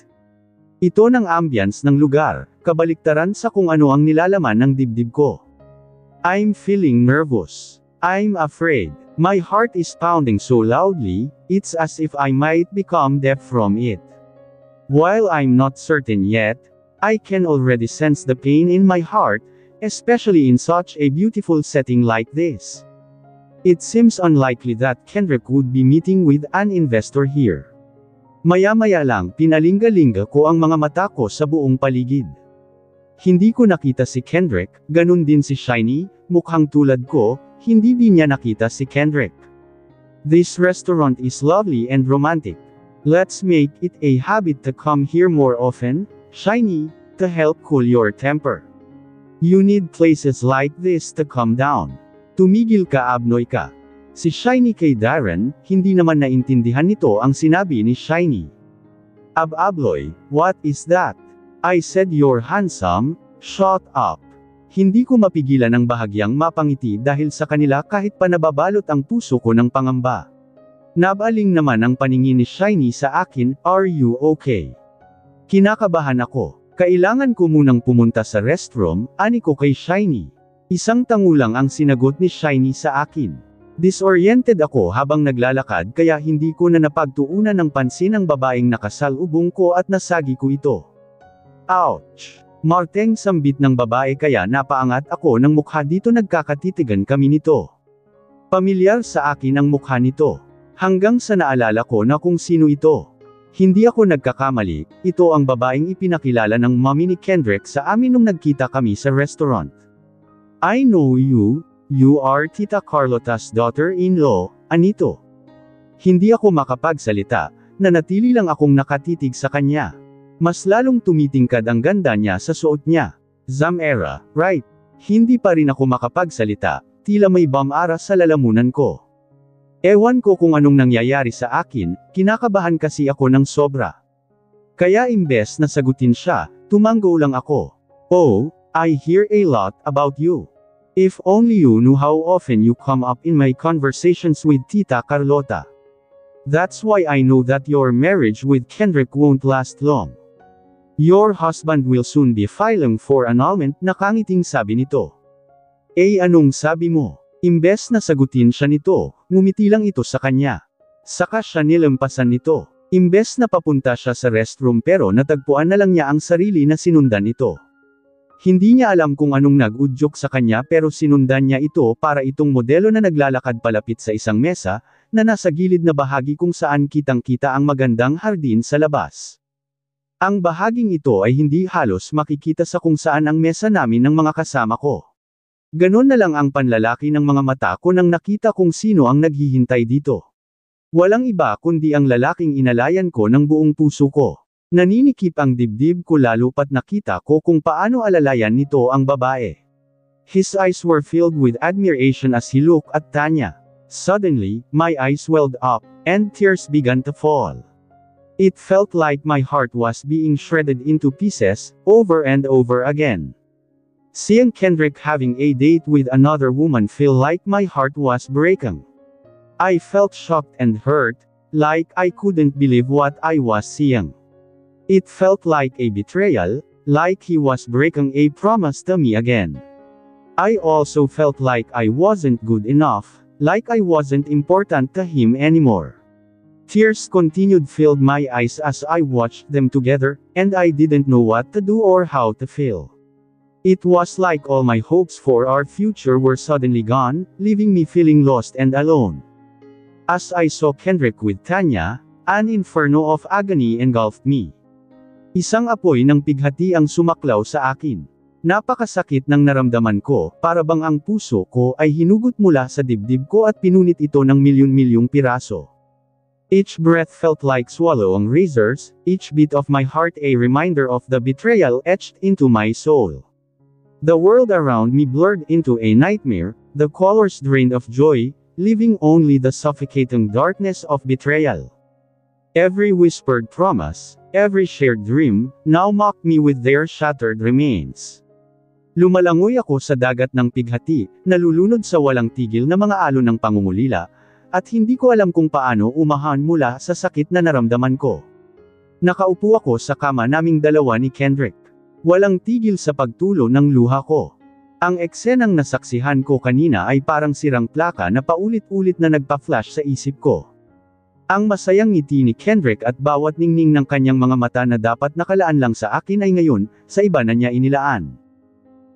S1: Ito ng ambience ng lugar, kabaliktaran sa kung ano ang nilalaman ng dibdib ko. I'm feeling nervous. I'm afraid. My heart is pounding so loudly, it's as if I might become deaf from it. While I'm not certain yet, I can already sense the pain in my heart, especially in such a beautiful setting like this. It seems unlikely that Kendrick would be meeting with an investor here. Maya-maya lang pinalinga-linga ko ang mga mata ko sa buong paligid. Hindi ko nakita si Kendrick, ganun din si Shiny, mukhang tulad ko, hindi din niya nakita si Kendrick. This restaurant is lovely and romantic. Let's make it a habit to come here more often, Shiny, to help cool your temper. You need places like this to calm down. Tumigil ka, Abnoy ka. Si Shiny kay Darren, hindi naman naintindihan nito ang sinabi ni Shiny. Abloy, what is that? I said you're handsome, shut up. Hindi ko mapigilan ang bahagyang mapangiti dahil sa kanila kahit pa nababalot ang puso ko ng pangamba. Nabaling naman ang paningin ni Shiny sa akin, are you okay? Kinakabahan ako. Kailangan ko munang pumunta sa restroom, ani ko kay Shiny. Isang tango lang ang sinagot ni Shiny sa akin. Disoriented ako habang naglalakad kaya hindi ko na napagtuunan ng pansin ang babaeng nakasalubong ko at nasagi ko ito. Ouch! Marteng sambit ng babae kaya napaangat ako ng mukha dito, nagkakatitigan kami nito. Pamilyar sa akin ang mukha nito. Hanggang sa naalala ko na kung sino ito. Hindi ako nagkakamali, ito ang babaeng ipinakilala ng mommy ni Kendrick sa amin nung nagkita kami sa restaurant. I know you are Tita Carlota's daughter-in-law, anito. Hindi ako makapagsalita, nanatili lang akong nakatitig sa kanya. Mas lalong tumitingkad ang ganda niya sa suot niya. Zamera, right? Hindi pa rin ako makapagsalita, tila may bamara sa lalamunan ko. Ewan ko kung anong nangyayari sa akin, kinakabahan kasi ako ng sobra. Kaya imbes na sagutin siya, tumanggo lang ako. Oh, I hear a lot about you. If only you knew how often you come up in my conversations with Tita Carlota. That's why I know that your marriage with Kendrick won't last long. Your husband will soon be filing for annulment, nakangiting sabi nito. Anong sabi mo? Imbes na sagutin siya nito, ngumiti lang ito sa kanya. Saka siya nilampasan nito. Imbes na papunta siya sa restroom pero natagpuan na lang niya ang sarili na sinundan ito. Hindi niya alam kung anong nag-udyok sa kanya pero sinundan niya ito para itong modelo na naglalakad palapit sa isang mesa, na nasa gilid na bahagi kung saan kitang-kita ang magandang hardin sa labas. Ang bahaging ito ay hindi halos makikita sa kung saan ang mesa namin ng mga kasama ko. Ganon na lang ang panlalaki ng mga mata ko nang nakita kung sino ang naghihintay dito. Walang iba kundi ang lalaking inalayan ko ng buong puso ko. Naninikip ang dibdib ko lalo pat nakita ko kung paano alalayan nito ang babae. His eyes were filled with admiration as he looked at Tanya. Suddenly, my eyes welled up, and tears began to fall. It felt like my heart was being shredded into pieces, over and over again. Seeing Kendrick having a date with another woman feel like my heart was breaking. I felt shocked and hurt, like I couldn't believe what I was seeing. It felt like a betrayal, like he was breaking a promise to me again. I also felt like I wasn't good enough, like I wasn't important to him anymore. Tears continued filled my eyes as I watched them together, and I didn't know what to do or how to feel. It was like all my hopes for our future were suddenly gone, leaving me feeling lost and alone. As I saw Kendrick with Tanya, an inferno of agony engulfed me. Isang apoy ng pighati ang sumaklaw sa akin. Napakasakit ng naramdaman ko, para bang ang puso ko ay hinugot mula sa dibdib ko at pinunit ito ng milyon-milyong piraso. Each breath felt like swallowing razors, each beat of my heart a reminder of the betrayal etched into my soul. The world around me blurred into a nightmare, the colors drained of joy, leaving only the suffocating darkness of betrayal. Every whispered promise, every shared dream, now mocked me with their shattered remains. Lumalangoy ako sa dagat ng pighati, nalulunod sa walang tigil na mga alon ng pangungulila, at hindi ko alam kung paano umahan mula sa sakit na naramdaman ko. Nakaupo ako sa kama naming dalawa ni Kendrick. Walang tigil sa pagtulo ng luha ko. Ang eksenang nasaksihan ko kanina ay parang sirang plaka na paulit-ulit na nagpa-flash sa isip ko. Ang masayang ngiti ni Kendrick at bawat ningning ng kanyang mga mata na dapat nakalaan lang sa akin ay ngayon, sa iba na niya inilaan.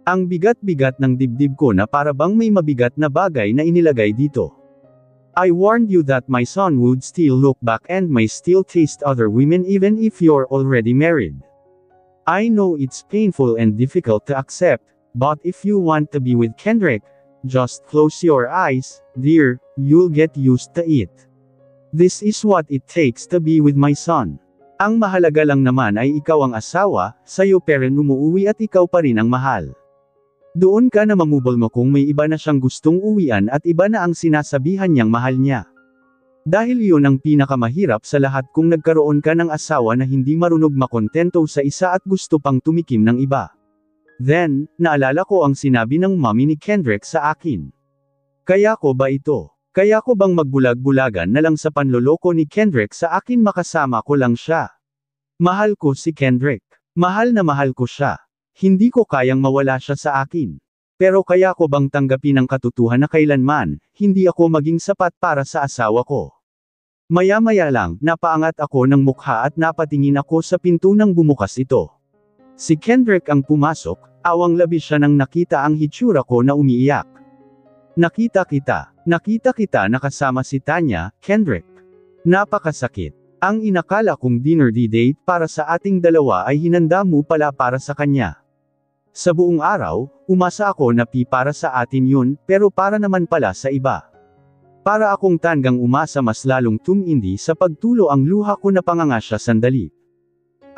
S1: Ang bigat-bigat ng dibdib ko na para bang may mabigat na bagay na inilagay dito. I warned you that my son would still look back and may still taste other women even if you're already married. I know it's painful and difficult to accept, but if you want to be with Kendrick, just close your eyes, dear, you'll get used to it. This is what it takes to be with my son. Ang mahalaga lang naman ay ikaw ang asawa, sayo pero umuuwi at ikaw pa rin ang mahal. Doon ka na mamubol mo kung may iba na siyang gustong uwian at iba na ang sinasabihan niyang mahal niya. Dahil iyon ang pinakamahirap sa lahat kung nagkaroon ka ng asawa na hindi marunong makontento sa isa at gusto pang tumikim ng iba. Then, naalala ko ang sinabi ng mommy ni Kendrick sa akin. Kaya ko ba ito? Kaya ko bang magbulag-bulagan na lang sa panloloko ni Kendrick sa akin makasama ko lang siya? Mahal ko si Kendrick. Mahal na mahal ko siya. Hindi ko kayang mawala siya sa akin. Pero kaya ko bang tanggapin ang katotohanan na kailanman, hindi ako maging sapat para sa asawa ko? Maya-maya lang, napaangat ako ng mukha at napatingin ako sa pinto nang bumukas ito. Si Kendrick ang pumasok, awang labis siya nang nakita ang hitsura ko na umiiyak. Nakita kita nakasama si Tanya, Kendrick. Napakasakit. Ang inakala kong dinner date para sa ating dalawa ay hinanda mo pala para sa kanya. Sa buong araw, umasa ako na para sa atin yun, pero para naman pala sa iba. Para akong tanggang umasa mas lalong tumindi sa pagtulo ang luha ko na panganga siya sandali.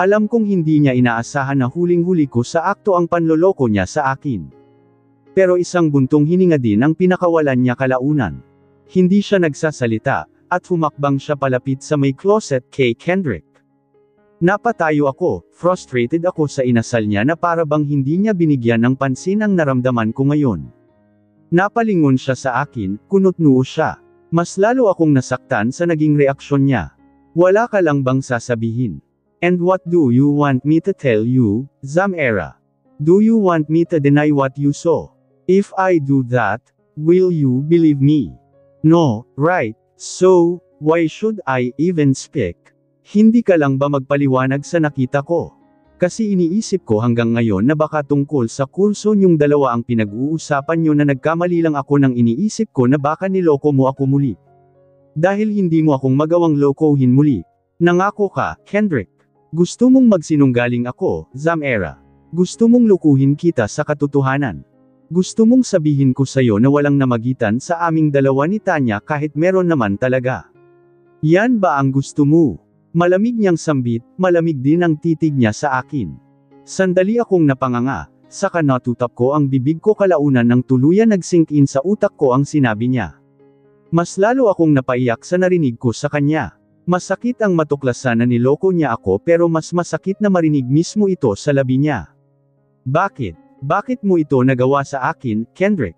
S1: Alam kong hindi niya inaasahan na huling-huli ko sa akto ang panloloko niya sa akin. Pero isang buntong hininga din ang pinakawalan niya kalaunan. Hindi siya nagsasalita, at humakbang siya palapit sa may closet kay Kendrick. Napatayo ako, frustrated ako sa inasal niya na para bang hindi niya binigyan ng pansin ang naramdaman ko ngayon. Napalingon siya sa akin, kunot-noo siya. Mas lalo akong nasaktan sa naging reaksyon niya. Wala ka lang bang sasabihin? And what do you want me to tell you, Zamera? Do you want me to deny what you saw? If I do that, will you believe me? No, right? So, why should I even speak? Hindi ka lang ba magpaliwanag sa nakita ko? Kasi iniisip ko hanggang ngayon na baka tungkol sa kurso niyong dalawa ang pinag-uusapan niyo na nagkamali lang ako nang iniisip ko na baka niloko mo ako muli. Dahil hindi mo akong magawang lokohin muli. Nangako ka, Kendrick. Gusto mong magsinunggaling ako, Zamera. Gusto mong lukuhin kita sa katotohanan. Gusto mong sabihin ko sa'yo na walang namagitan sa aming dalawa ni Tanya kahit meron naman talaga. Yan ba ang gusto mo? Malamig niyang sambit, malamig din ang titig niya sa akin. Sandali akong napanganga, saka natutap ko ang bibig ko kalaunan nang tuluyan nag-sink in sa utak ko ang sinabi niya. Mas lalo akong napaiyak sa narinig ko sa kanya. Masakit ang matuklasan na niloko niya ako pero mas masakit na marinig mismo ito sa labi niya. Bakit? Bakit mo ito nagawa sa akin, Kendrick?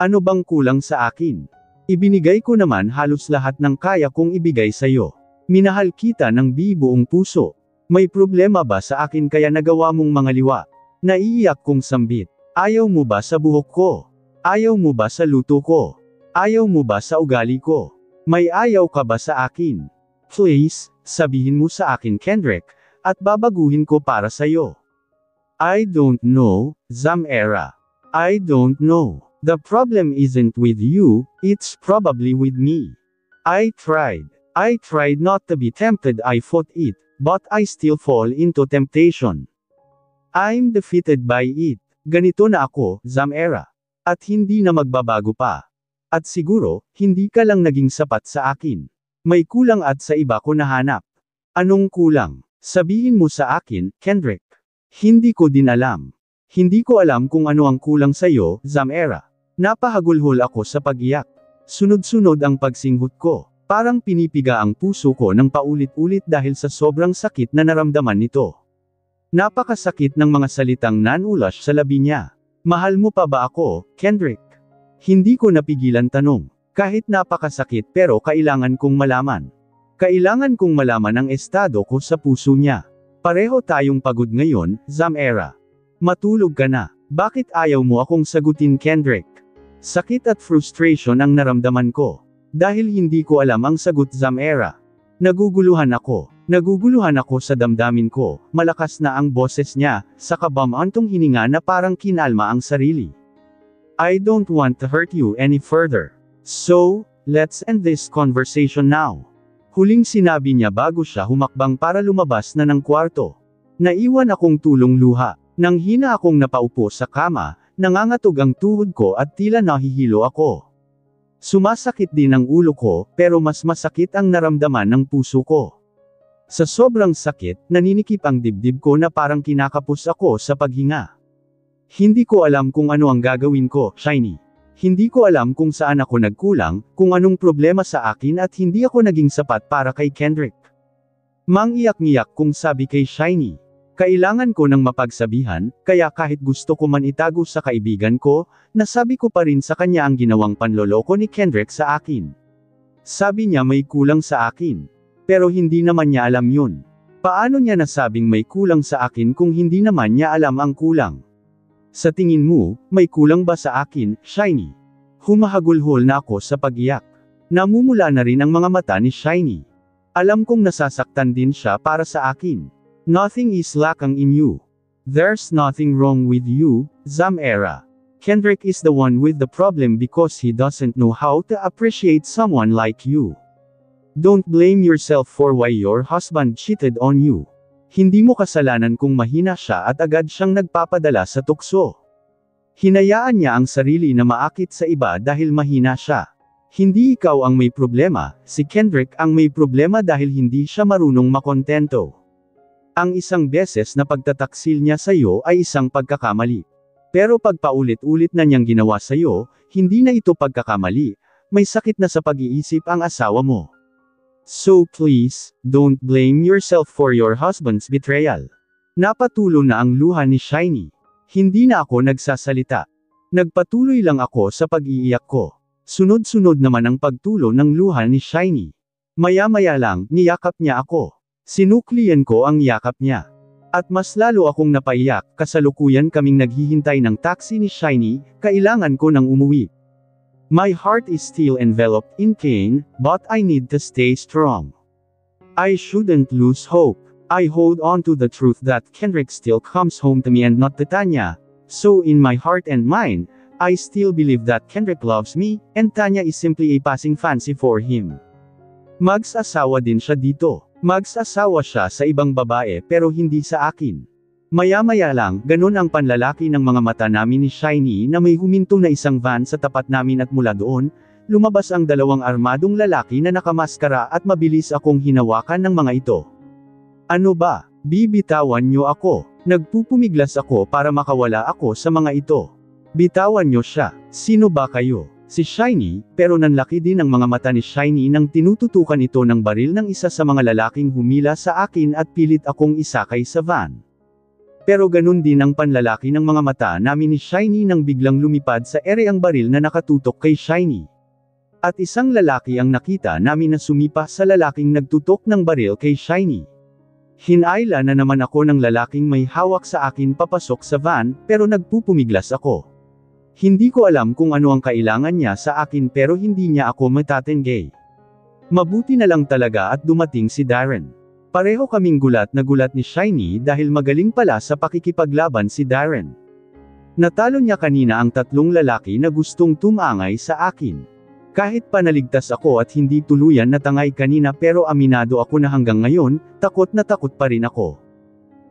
S1: Ano bang kulang sa akin? Ibinigay ko naman halos lahat ng kaya kong ibigay sa'yo. Minahal kita ng buong puso. May problema ba sa akin kaya nagawa mong mga liwa? Naiiyak kong sambit. Ayaw mo ba sa buhok ko? Ayaw mo ba sa luto ko? Ayaw mo ba sa ugali ko? May ayaw ka ba sa akin? Please, sabihin mo sa akin Kendrick, at babaguhin ko para sa'yo. I don't know, Zamera. I don't know. The problem isn't with you, it's probably with me. I tried not to be tempted, I fought it, but I still fall into temptation. I'm defeated by it. Ganito na ako, Zamera. At hindi na magbabago pa. At siguro, hindi ka lang naging sapat sa akin. May kulang at sa iba ko nahanap. Anong kulang? Sabihin mo sa akin, Kendrick. Hindi ko din alam. Hindi ko alam kung ano ang kulang sa'yo, Zamera. Napahagulhol ako sa pag-iyak. Sunod-sunod ang pagsinghot ko. Parang pinipiga ang puso ko ng paulit-ulit dahil sa sobrang sakit na naramdaman nito. Napakasakit ng mga salitang nanulas sa labi niya. Mahal mo pa ba ako, Kendrick? Hindi ko napigilan tanong. Kahit napakasakit pero kailangan kong malaman. Kailangan kong malaman ang estado ko sa puso niya. Pareho tayong pagod ngayon, Zamera. Matulog ka na. Bakit ayaw mo akong sagutin, Kendrick? Sakit at frustration ang naramdaman ko. Dahil hindi ko alam ang sagot, Zamera. Naguguluhan ako sa damdamin ko, malakas na ang boses niya, sa kabamantong hininga na parang kinalma ang sarili. I don't want to hurt you any further. So, let's end this conversation now. Huling sinabi niya bago siya humakbang para lumabas na ng kwarto. Naiwan akong tulong luha. Nang hina akong napaupo sa kama, nangangatog ang tuhod ko at tila nahihilo ako. Sumasakit din ang ulo ko, pero mas masakit ang naramdaman ng puso ko. Sa sobrang sakit, naninikip ang dibdib ko na parang kinakapos ako sa paghinga. Hindi ko alam kung ano ang gagawin ko, Shiny. Hindi ko alam kung saan ako nagkulang, kung anong problema sa akin at hindi ako naging sapat para kay Kendrick. Mangiyak-ngiyak kung sabi kay Shiny. Kailangan ko ng mapagsabihan, kaya kahit gusto ko man itago sa kaibigan ko, nasabi ko pa rin sa kanya ang ginawang panloloko ni Kendrick sa akin. Sabi niya may kulang sa akin. Pero hindi naman niya alam yun. Paano niya nasabing may kulang sa akin kung hindi naman niya alam ang kulang? Sa tingin mo, may kulang ba sa akin, Shiny? Humahagulhol na ako sa pag-iyak. Namumula na rin ang mga mata ni Shiny. Alam kong nasasaktan din siya para sa akin. Nothing is lacking in you. There's nothing wrong with you, Zamera. Kendrick is the one with the problem because he doesn't know how to appreciate someone like you. Don't blame yourself for why your husband cheated on you. Hindi mo kasalanan kung mahina siya at agad siyang nagpapadala sa tukso. Hinayaan niya ang sarili na maakit sa iba dahil mahina siya. Hindi ikaw ang may problema, si Kendrick ang may problema dahil hindi siya marunong makontento. Ang isang beses na pagtataksil niya sa iyo ay isang pagkakamali. Pero pag paulit-ulit na niyang ginawa sa iyo, hindi na ito pagkakamali, may sakit na sa pag-iisip ang asawa mo. So please, don't blame yourself for your husband's betrayal. Napatulo na ang luha ni Shiny. Hindi na ako nagsasalita. Nagpatuloy lang ako sa pag-iiyak ko. Sunod-sunod naman ang pagtulo ng luha ni Shiny. Maya-maya lang, niyakap niya ako. Sinuklian ko ang yakap niya. At mas lalo akong napaiyak, kasalukuyan kaming naghihintay ng taxi ni Shiny, kailangan ko nang umuwi. My heart is still enveloped in pain, but I need to stay strong. I shouldn't lose hope. I hold on to the truth that Kendrick still comes home to me and not to Tanya, so in my heart and mind, I still believe that Kendrick loves me, and Tanya is simply a passing fancy for him. Mag-asawa din siya dito. Mag-asawa siya sa ibang babae pero hindi sa akin. Maya-maya lang, ganun ang panlalaki ng mga mata namin ni Shiny na may huminto na isang van sa tapat namin at mula doon, lumabas ang dalawang armadong lalaki na nakamaskara at mabilis akong hinawakan ng mga ito. Ano ba? Bibitawan niyo ako. Nagpupumiglas ako para makawala ako sa mga ito. Bitawan niyo siya. Sino ba kayo? Si Shiny, pero nanlaki din ang mga mata ni Shiny nang tinututukan ito ng baril ng isa sa mga lalaking humila sa akin at pilit akong isakay sa van. Pero ganun din ang panlalaki ng mga mata namin ni Shiny nang biglang lumipad sa ere ang baril na nakatutok kay Shiny. At isang lalaki ang nakita namin na sumipa sa lalaking nagtutok ng baril kay Shiny. Hinayla na naman ako ng lalaking may hawak sa akin papasok sa van, pero nagpupumiglas ako. Hindi ko alam kung ano ang kailangan niya sa akin pero hindi niya ako matatenggay. Mabuti na lang talaga at dumating si Darren. Pareho kaming gulat na gulat ni Shiny dahil magaling pala sa pakikipaglaban si Darren. Natalo niya kanina ang tatlong lalaki na gustong tumangay sa akin. Kahit panaligtas ako at hindi tuluyan natangay kanina pero aminado ako na hanggang ngayon, takot na takot pa rin ako.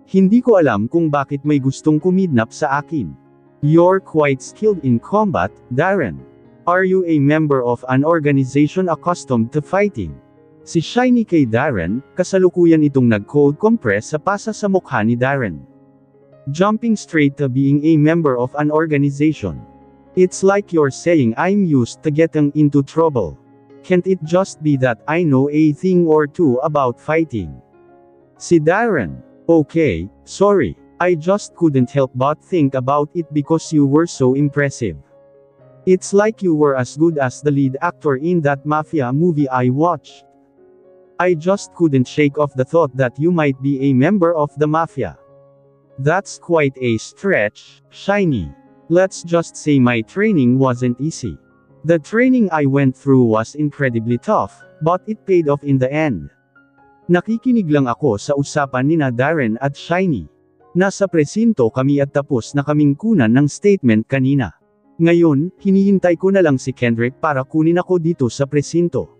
S1: Hindi ko alam kung bakit may gustong kumidnap sa akin. You're quite skilled in combat, Darren. Are you a member of an organization accustomed to fighting? Si Shiny kay Darren, kasalukuyan itong nag-cold compress sa pasa sa mukha ni Darren. Jumping straight to being a member of an organization. It's like you're saying I'm used to getting into trouble. Can't it just be that I know a thing or two about fighting? Si Darren. Okay, sorry. I just couldn't help but think about it because you were so impressive. It's like you were as good as the lead actor in that mafia movie I watched. I just couldn't shake off the thought that you might be a member of the mafia. That's quite a stretch, Shiny. Let's just say my training wasn't easy. The training I went through was incredibly tough, but it paid off in the end. Nakikinig lang ako sa usapan nina Darren at Shiny. Nasa presinto kami at tapos na kaming kunan ng statement kanina. Ngayon, hinihintay ko na lang si Kendrick para kunin ako dito sa presinto.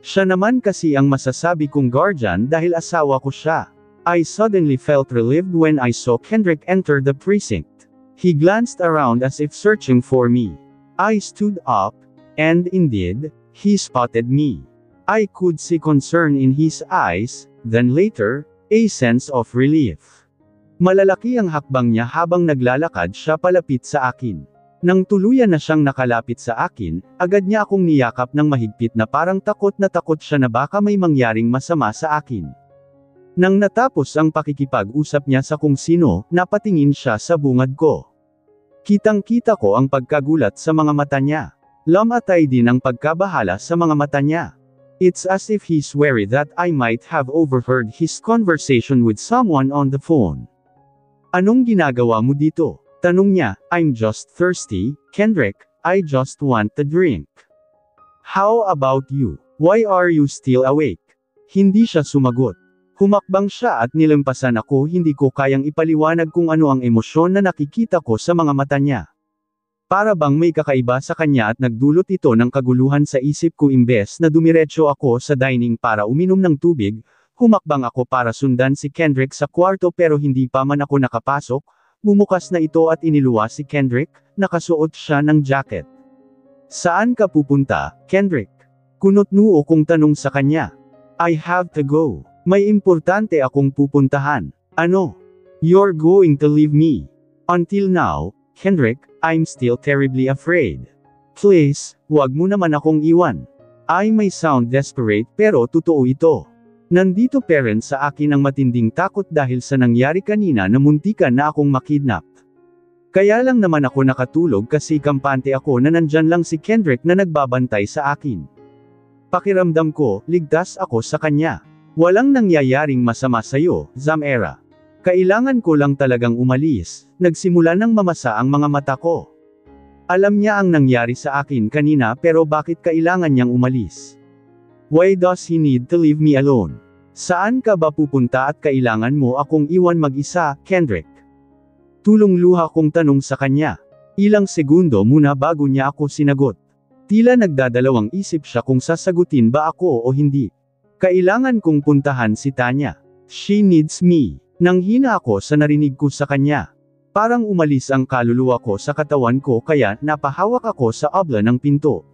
S1: Siya naman kasi ang masasabi kong guardian dahil asawa ko siya. I suddenly felt relieved when I saw Kendrick enter the precinct. He glanced around as if searching for me. I stood up, and indeed, he spotted me. I could see concern in his eyes, then later, a sense of relief. Malalaki ang hakbang niya habang naglalakad siya palapit sa akin. Nang tuluyan na siyang nakalapit sa akin, agad niya akong niyakap ng mahigpit na parang takot siya na baka may mangyaring masama sa akin. Nang natapos ang pakikipag-usap niya sa kung sino, napatingin siya sa bungad ko. Kitang-kita ko ang pagkagulat sa mga mata niya. Lamatay din ang pagkabahala sa mga mata niya. It's as if he's wary that I might have overheard his conversation with someone on the phone. Anong ginagawa mo dito? Tanong niya. I'm just thirsty, Kendrick, I just want a drink. How about you? Why are you still awake? Hindi siya sumagot. Humakbang siya at nilampasan ako, hindi ko kayang ipaliwanag kung ano ang emosyon na nakikita ko sa mga mata niya. Para bang may kakaiba sa kanya at nagdulot ito ng kaguluhan sa isip ko imbes na dumiretso ako sa dining para uminom ng tubig. Humakbang ako para sundan si Kendrick sa kwarto pero hindi pa man ako nakapasok, bumukas na ito at iniluwas si Kendrick, nakasuot siya ng jacket. Saan ka pupunta, Kendrick? Kunot-noo kong tanong sa kanya. I have to go. May importante akong pupuntahan. Ano? You're going to leave me. Until now, Kendrick, I'm still terribly afraid. Please, wag mo naman akong iwan. I may sound desperate pero totoo ito. Nandito parents sa akin ang matinding takot dahil sa nangyari kanina na muntikan na akong makidnap. Kaya lang naman ako nakatulog kasi kampante ako na nandyan lang si Kendrick na nagbabantay sa akin. Pakiramdam ko, ligtas ako sa kanya. Walang nangyayaring masama sa'yo, Zamera. Kailangan ko lang talagang umalis, nagsimula nang mamasa ang mga mata ko. Alam niya ang nangyari sa akin kanina pero bakit kailangan niyang umalis? Why does he need to leave me alone? Saan ka ba pupunta at kailangan mo akong iwan mag-isa, Kendrick? Tulong luha kong tanong sa kanya. Ilang segundo muna bago niya ako sinagot. Tila nagdadalawang isip siya kung sasagutin ba ako o hindi. Kailangan kong puntahan si Tanya. She needs me. Nanghina ako sa narinig ko sa kanya. Parang umalis ang kaluluwa ko sa katawan ko kaya napahawak ako sa abla ng pinto.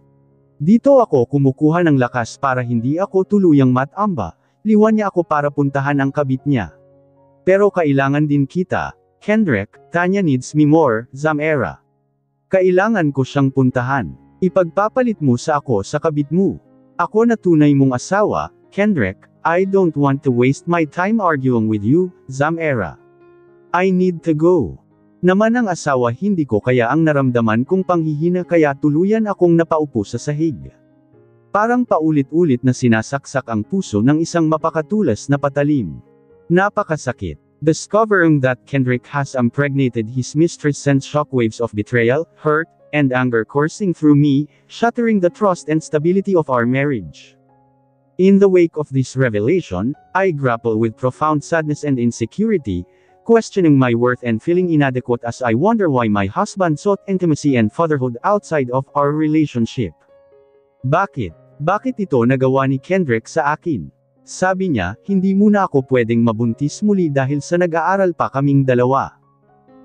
S1: Dito ako kumukuha ng lakas para hindi ako tuluyang matamba, liwan niya ako para puntahan ang kabit niya. Pero kailangan din kita, Kendrick, Tanya needs me more, Zamera. Kailangan ko siyang puntahan. Ipagpapalit mo sa ako sa kabit mo. Ako na tunay mong asawa, Kendrick, I don't want to waste my time arguing with you, Zamera. I need to go. Naman ang asawa hindi ko kaya ang naramdaman kong panghihina kaya tuluyan akong napaupo sa sahig. Parang paulit-ulit na sinasaksak ang puso ng isang mapakatulas na patalim. Napakasakit. Discovering that Kendrick has impregnated his mistress sent shockwaves of betrayal, hurt, and anger coursing through me, shattering the trust and stability of our marriage. In the wake of this revelation, I grapple with profound sadness and insecurity, questioning my worth and feeling inadequate as I wonder why my husband sought intimacy and fatherhood outside of our relationship. Bakit? Bakit ito nagawa ni Kendrick sa akin? Sabi niya, hindi muna ako pwedeng mabuntis muli dahil sa nag-aaral pa kaming dalawa.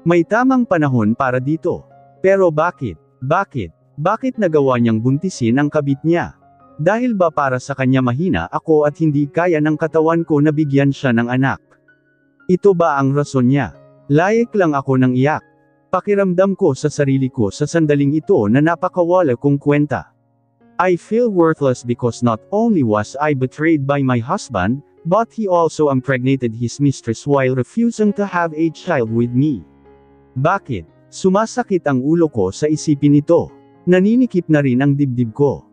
S1: May tamang panahon para dito. Pero bakit? Bakit? Bakit nagawa niyang buntisin ang kabit niya? Dahil ba para sa kanya mahina ako at hindi kaya ng katawan ko na bigyan siya ng anak? Ito ba ang rason niya? Layek lang ako ng iyak. Pakiramdam ko sa sarili ko sa sandaling ito na napakawala kong kwenta. I feel worthless because not only was I betrayed by my husband, but he also impregnated his mistress while refusing to have a child with me. Bakit? Sumasakit ang ulo ko sa isipin ito. Naninikip na rin ang dibdib ko.